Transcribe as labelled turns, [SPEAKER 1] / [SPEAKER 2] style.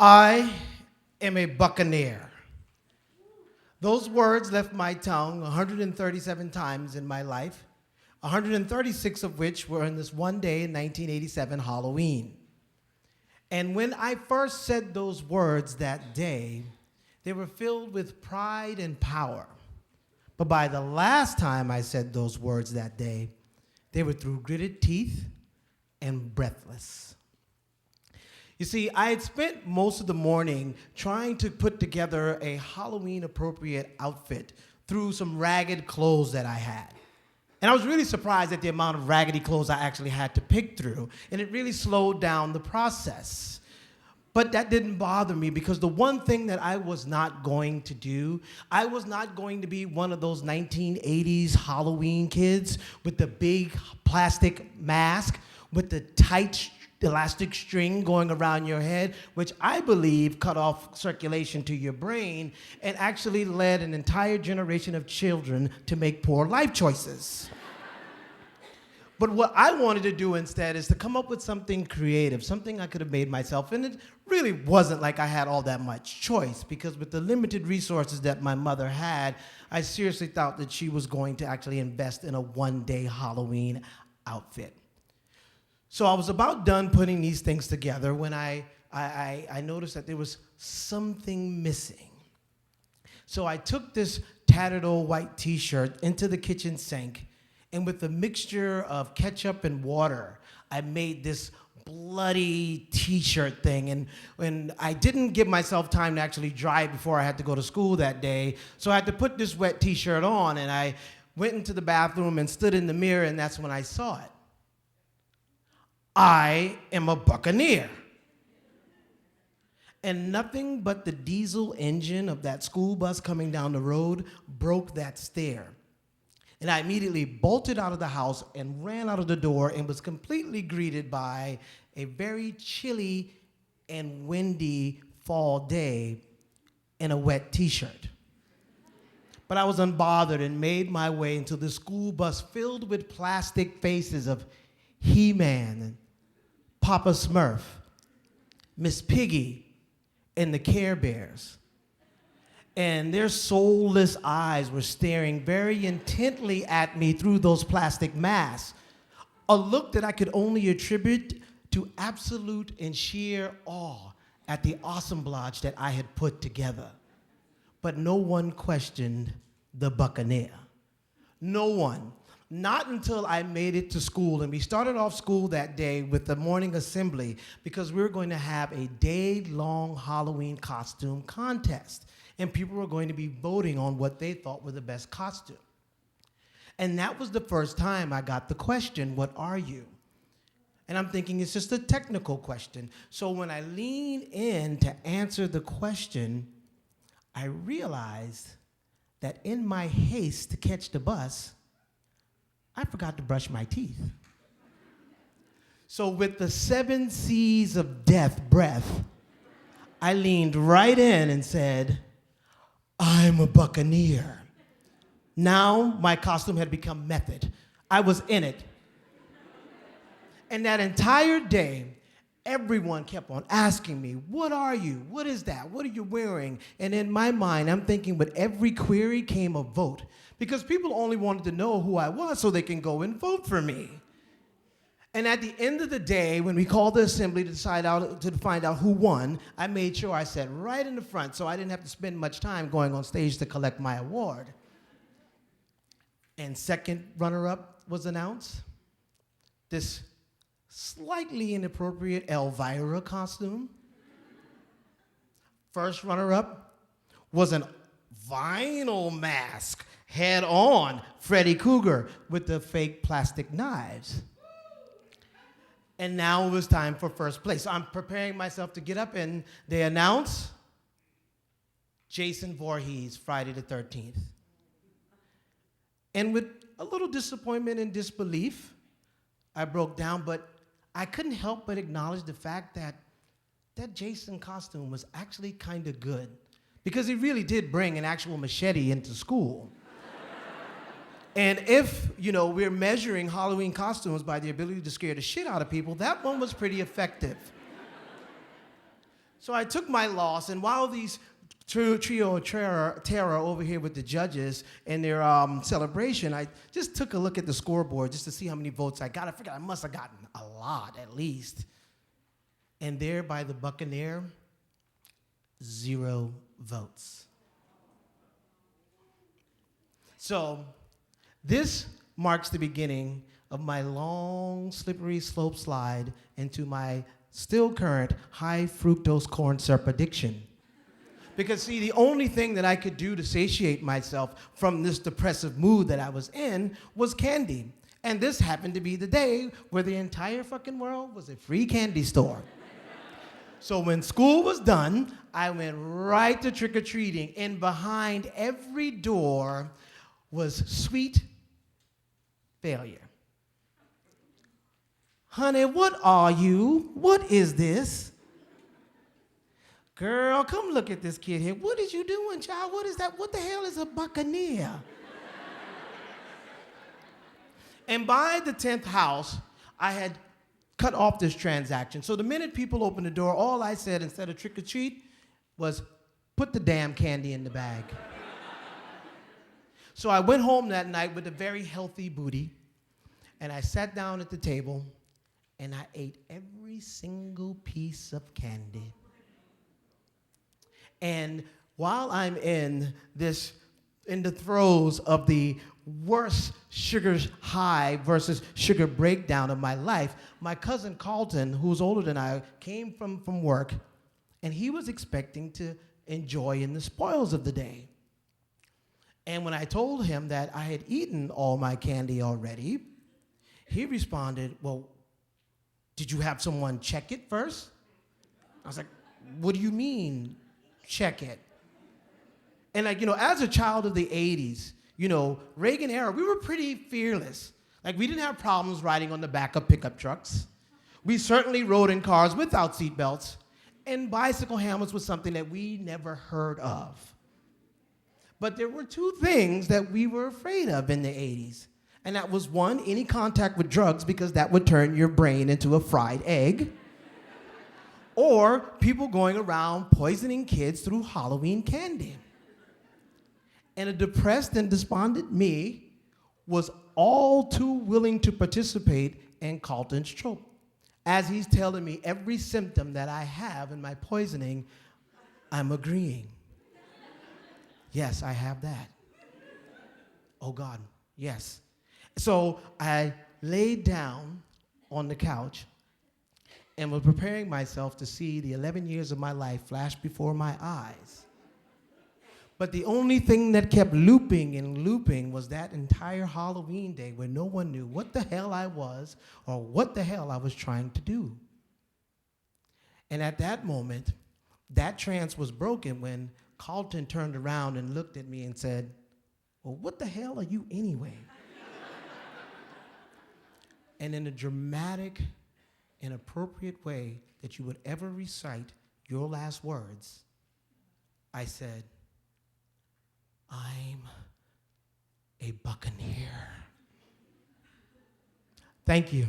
[SPEAKER 1] I am a buccaneer. Those words left my tongue 137 times in my life, 136 of which were in this one day in 1987 Halloween. And when I first said those words that day, they were filled with pride and power. But by the last time I said those words that day, they were through gritted teeth and breathless. You see, I had spent most of the morning trying to put together a Halloween-appropriate outfit through some ragged clothes that I had. And I was really surprised at the amount of raggedy clothes I actually had to pick through, and it really slowed down the process. But that didn't bother me because the one thing that I was not going to do, I was not going to be one of those 1980s Halloween kids with the big plastic mask with the tight elastic string going around your head, which I believe cut off circulation to your brain and actually led an entire generation of children to make poor life choices. But what I wanted to do instead is to come up with something creative, something I could have made myself. And it really wasn't like I had all that much choice, because with the limited resources that my mother had, I seriously thought that she was going to actually invest in a one-day Halloween outfit. So I was about done putting these things together when I noticed that there was something missing. So I took this tattered old white t-shirt into the kitchen sink, and with a mixture of ketchup and water, I made this bloody t-shirt thing. And I didn't give myself time to actually dry it before I had to go to school that day. So I had to put this wet t-shirt on, and I went into the bathroom and stood in the mirror, and that's when I saw it. I am a buccaneer. And nothing but the diesel engine of that school bus coming down the road broke that stare. And I immediately bolted out of the house and ran out of the door and was completely greeted by a very chilly and windy fall day in a wet t-shirt. But I was unbothered and made my way into the school bus filled with plastic faces of He-Man and Papa Smurf, Miss Piggy, and the Care Bears. And their soulless eyes were staring very intently at me through those plastic masks, a look that I could only attribute to absolute and sheer awe at the assemblage that I had put together. But no one questioned the Buccaneer. No one. Not until I made it to school, and we started off school that day with the morning assembly because we were going to have a day-long Halloween costume contest, and people were going to be voting on what they thought were the best costume. And that was the first time I got the question, what are you? And I'm thinking it's just a technical question. So when I lean in to answer the question, I realized that in my haste to catch the bus, I forgot to brush my teeth. So with the 7 C's of death breath, I leaned right in and said, I'm a buccaneer. Now my costume had become method. I was in it. And that entire day, everyone kept on asking me, what are you? What is that? What are you wearing? And in my mind, I'm thinking with every query came a vote, because people only wanted to know who I was so they can go and vote for me. And at the end of the day, when we called the assembly to find out who won, I made sure I sat right in the front so I didn't have to spend much time going on stage to collect my award. And second runner-up was announced. This slightly inappropriate Elvira costume. First runner-up was an vinyl mask, head-on Freddy Krueger with the fake plastic knives. And now it was time for first place. So I'm preparing myself to get up, and they announce Jason Voorhees, Friday the 13th. And with a little disappointment and disbelief, I broke down, but I couldn't help but acknowledge the fact that that Jason costume was actually kind of good, because he really did bring an actual machete into school. And if, we're measuring Halloween costumes by the ability to scare the shit out of people, that one was pretty effective. So I took my loss, and while these trio of terror over here with the judges in their celebration, I just took a look at the scoreboard just to see how many votes I got. I figured I must have gotten a lot at least. And there by the Buccaneer, 0 votes. So this marks the beginning of my long, slippery slope slide into my still current high fructose corn syrup addiction. Because see, the only thing that I could do to satiate myself from this depressive mood that I was in was candy. And this happened to be the day where the entire fucking world was a free candy store. So when school was done, I went right to trick-or-treating, and behind every door was sweet failure. Honey, what are you? What is this? Girl, come look at this kid here. What is you doing, child? What is that? What the hell is a Buccaneer? And by the 10th house, I had cut off this transaction. So the minute people opened the door, all I said instead of trick or treat was, put the damn candy in the bag. So I went home that night with a very healthy booty, and I sat down at the table, and I ate every single piece of candy. And while I'm in the throes of the worst sugar high versus sugar breakdown of my life, my cousin Carlton, who's older than I, came from work, and he was expecting to enjoy in the spoils of the day. And when I told him that I had eaten all my candy already, he responded, well, did you have someone check it first? I was like, what do you mean, check it? And like, as a child of the 80s, Reagan era, we were pretty fearless. Like, we didn't have problems riding on the back of pickup trucks. We certainly rode in cars without seatbelts, and bicycle helmets was something that we never heard of. But there were 2 things that we were afraid of in the 80s. And that was, 1, any contact with drugs, because that would turn your brain into a fried egg. Or people going around poisoning kids through Halloween candy. And a depressed and despondent me was all too willing to participate in Carlton's trope. As he's telling me every symptom that I have in my poisoning, I'm agreeing. Yes, I have that. Oh God, yes. So I laid down on the couch and was preparing myself to see the 11 years of my life flash before my eyes. But the only thing that kept looping and looping was that entire Halloween day where no one knew what the hell I was or what the hell I was trying to do. And at that moment, that trance was broken when Carlton turned around and looked at me and said, well, what the hell are you anyway? And in a dramatic and appropriate way that you would ever recite your last words, I said, I'm a Buccaneer. Thank you.